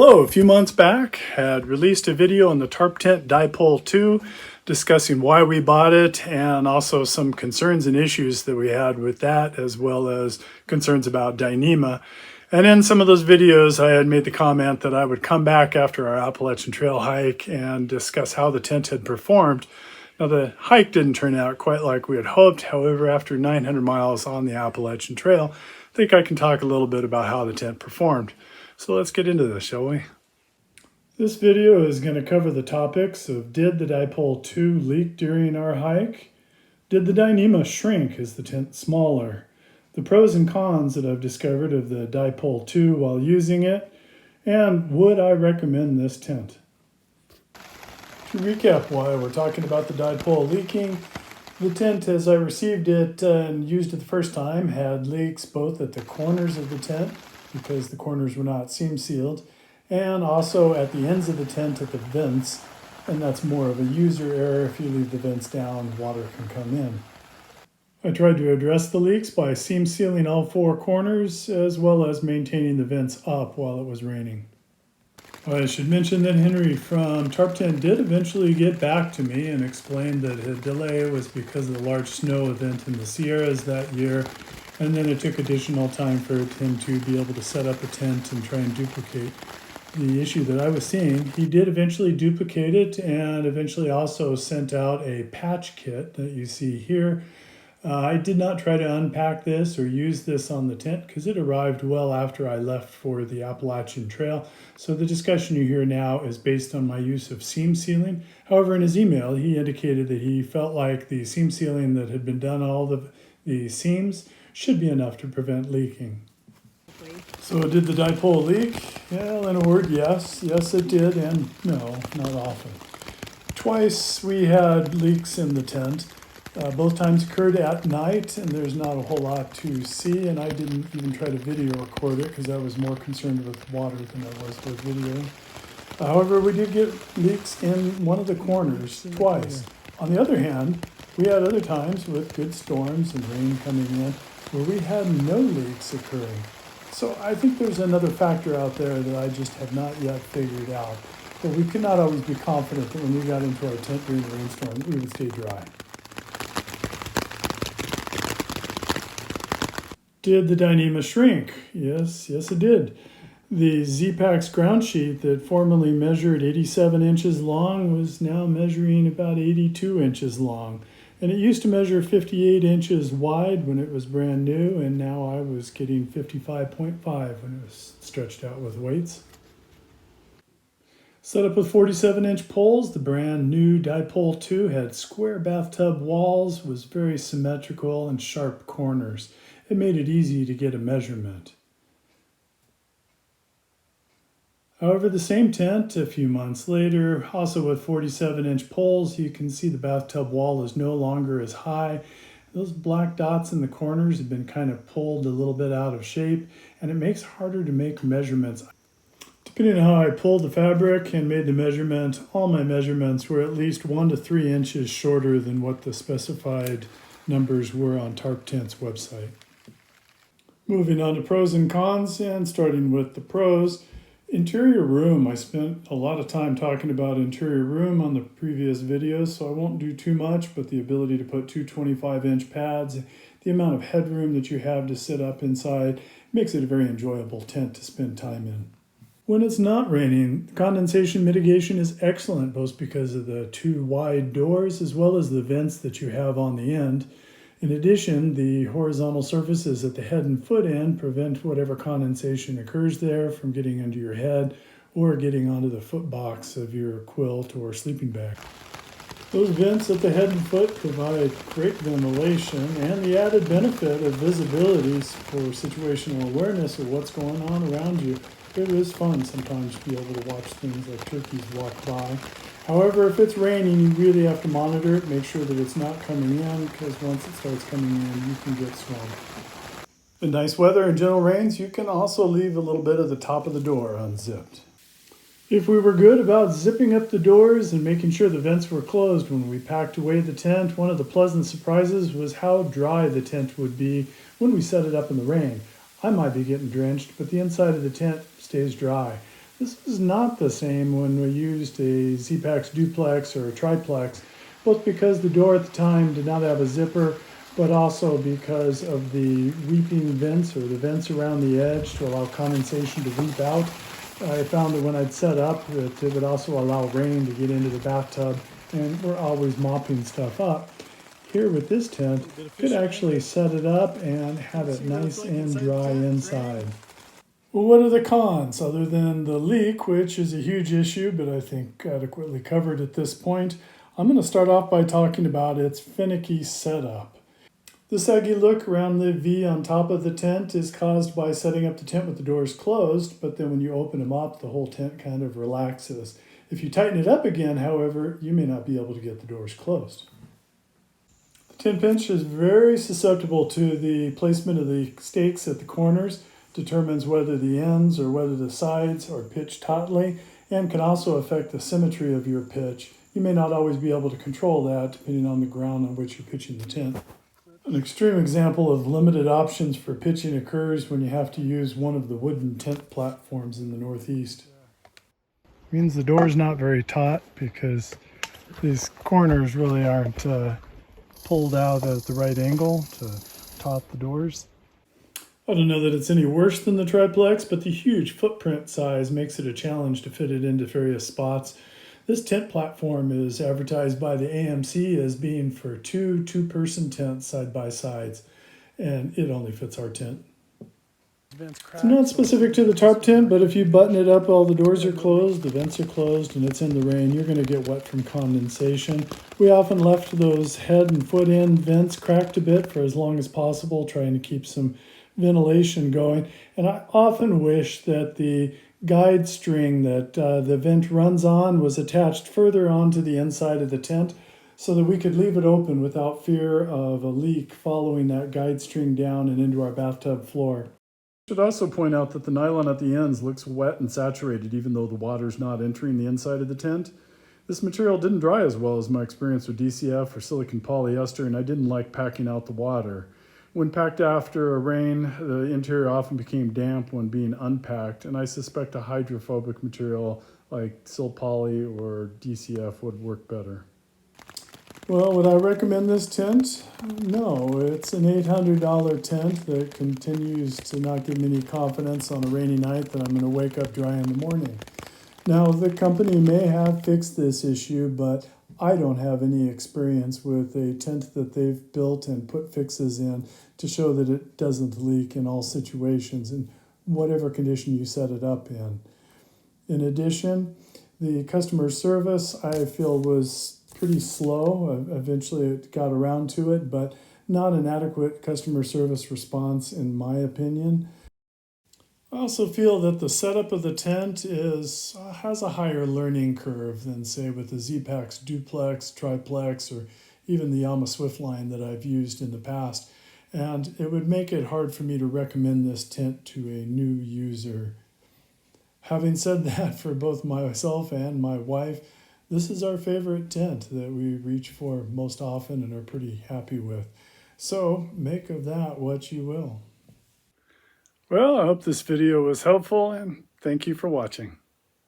Hello, a few months back, had released a video on the Tarptent Dipole II discussing why we bought it and also some concerns and issues that we had with that, as well as concerns about Dyneema. And in some of those videos, I had made the comment that I would come back after our Appalachian Trail hike and discuss how the tent had performed. Now, the hike didn't turn out quite like we had hoped. However, after 900 miles on the Appalachian Trail, I think I can talk a little bit about how the tent performed. So let's get into this, shall we? This video is going to cover the topics of did the Dipole II leak during our hike? Did the Dyneema shrink? Is the tent smaller? The pros and cons that I've discovered of the Dipole II while using it, and would I recommend this tent? To recap why we're talking about the Dipole leaking, the tent as I received it and used it the first time had leaks both at the corners of the tent because the corners were not seam sealed, and also at the ends of the tent at the vents, and that's more of a user error. If you leave the vents down, water can come in. I tried to address the leaks by seam sealing all four corners as well as maintaining the vents up while it was raining. I should mention that Henry from Tarptent did eventually get back to me and explained that his delay was because of the large snow event in the Sierras that year, and then it took additional time for him to be able to set up a tent and try and duplicate the issue that I was seeing. He did eventually duplicate it and eventually also sent out a patch kit that you see here. I did not try to unpack this or use this on the tent because it arrived well after I left for the Appalachian Trail. So the discussion you hear now is based on my use of seam sealing. However, in his email, he indicated that he felt like the seam sealing that had been done on all the seams should be enough to prevent leaking. So did the Dipole leak? Well, in a word, yes. Yes, it did, and no, not often. Twice we had leaks in the tent. Both times occurred at night, and there's not a whole lot to see, and I didn't even try to video record it because I was more concerned with water than I was with video. However, we did get leaks in one of the corners twice. On the other hand, we had other times with good storms and rain coming in where we had no leaks occurring. So I think there's another factor out there that I just have not yet figured out. But we could not always be confident that when we got into our tent during the rainstorm, we would stay dry. Did the Dyneema shrink? Yes, it did. The Z-Pax ground sheet that formerly measured 87 inches long was now measuring about 82 inches long. And it used to measure 58 inches wide when it was brand new, and now I was getting 55.5 when it was stretched out with weights. Set up with 47-inch poles, the brand new Dipole II had square bathtub walls, was very symmetrical and sharp corners. It made it easy to get a measurement. However, the same tent a few months later, also with 47-inch poles, you can see the bathtub wall is no longer as high. Those black dots in the corners have been kind of pulled a little bit out of shape, and it makes it harder to make measurements. Depending on how I pulled the fabric and made the measurement, all my measurements were at least 1 to 3 inches shorter than what the specified numbers were on Tarptent's website. Moving on to pros and cons, and starting with the pros. Interior room. I spent a lot of time talking about interior room on the previous videos, so I won't do too much, but the ability to put two 25-inch pads, the amount of headroom that you have to sit up inside, makes it a very enjoyable tent to spend time in. When it's not raining, condensation mitigation is excellent, both because of the two wide doors as well as the vents that you have on the end. In addition, the horizontal surfaces at the head and foot end prevent whatever condensation occurs there from getting into your head or getting onto the foot box of your quilt or sleeping bag. Those vents at the head and foot provide great ventilation and the added benefit of visibility for situational awareness of what's going on around you. It is fun sometimes to be able to watch things like turkeys walk by. However, if it's raining, you really have to monitor it, make sure that it's not coming in, because once it starts coming in, you can get swamped. In nice weather and gentle rains, you can also leave a little bit of the top of the door unzipped. If we were good about zipping up the doors and making sure the vents were closed when we packed away the tent, one of the pleasant surprises was how dry the tent would be when we set it up in the rain. I might be getting drenched, but the inside of the tent stays dry. This is not the same when we used a Z-Pax duplex or a triplex, both because the door at the time did not have a zipper, but also because of the weeping vents or the vents around the edge to allow condensation to weep out. I found that when I'd set up that it would also allow rain to get into the bathtub, and we're always mopping stuff up. Here with this tent, you could actually set it up and have it nice and dry inside. Well, what are the cons other than the leak, which is a huge issue, but I think adequately covered at this point? I'm going to start off by talking about its finicky setup. The saggy look around the V on top of the tent is caused by setting up the tent with the doors closed, but then when you open them up, the whole tent kind of relaxes. If you tighten it up again, however, you may not be able to get the doors closed. The tent pinch is very susceptible to the placement of the stakes at the corners, determines whether the ends or whether the sides are pitched tautly, and can also affect the symmetry of your pitch. You may not always be able to control that depending on the ground on which you're pitching the tent. An extreme example of limited options for pitching occurs when you have to use one of the wooden tent platforms in the Northeast. It means the door is not very taut because these corners really aren't pulled out at the right angle to taut the doors. I don't know that it's any worse than the triplex, but the huge footprint size makes it a challenge to fit it into various spots. This tent platform is advertised by the AMC as being for two-person tents side by sides, and it only fits our tent. It's not specific to the tarp tent, but if you button it up, all the doors are closed, the vents are closed, and it's in the rain, you're going to get wet from condensation. We often left those head and foot end vents cracked a bit for as long as possible, trying to keep some ventilation going. And I often wish that the guide string that the vent runs on was attached further onto the inside of the tent so that we could leave it open without fear of a leak following that guide string down and into our bathtub floor. I should also point out that the nylon at the ends looks wet and saturated even though the water's not entering the inside of the tent. This material didn't dry as well as my experience with DCF or silicone polyester, and I didn't like packing out the water. When packed after a rain, the interior often became damp when being unpacked, and I suspect a hydrophobic material like Sil Poly or DCF would work better. Well, would I recommend this tent? No, it's an $800 tent that continues to not give me any confidence on a rainy night that I'm going to wake up dry in the morning. Now, the company may have fixed this issue, but I don't have any experience with a tent that they've built and put fixes in to show that it doesn't leak in all situations in whatever condition you set it up in. In addition, the customer service I feel was pretty slow. Eventually it got around to it, but not an adequate customer service response in my opinion. I also feel that the setup of the tent has a higher learning curve than, say, with the Z-Pax duplex, triplex, or even the Yama Swift line that I've used in the past. And it would make it hard for me to recommend this tent to a new user. Having said that, for both myself and my wife, this is our favorite tent that we reach for most often and are pretty happy with. So make of that what you will. Well, I hope this video was helpful, and thank you for watching.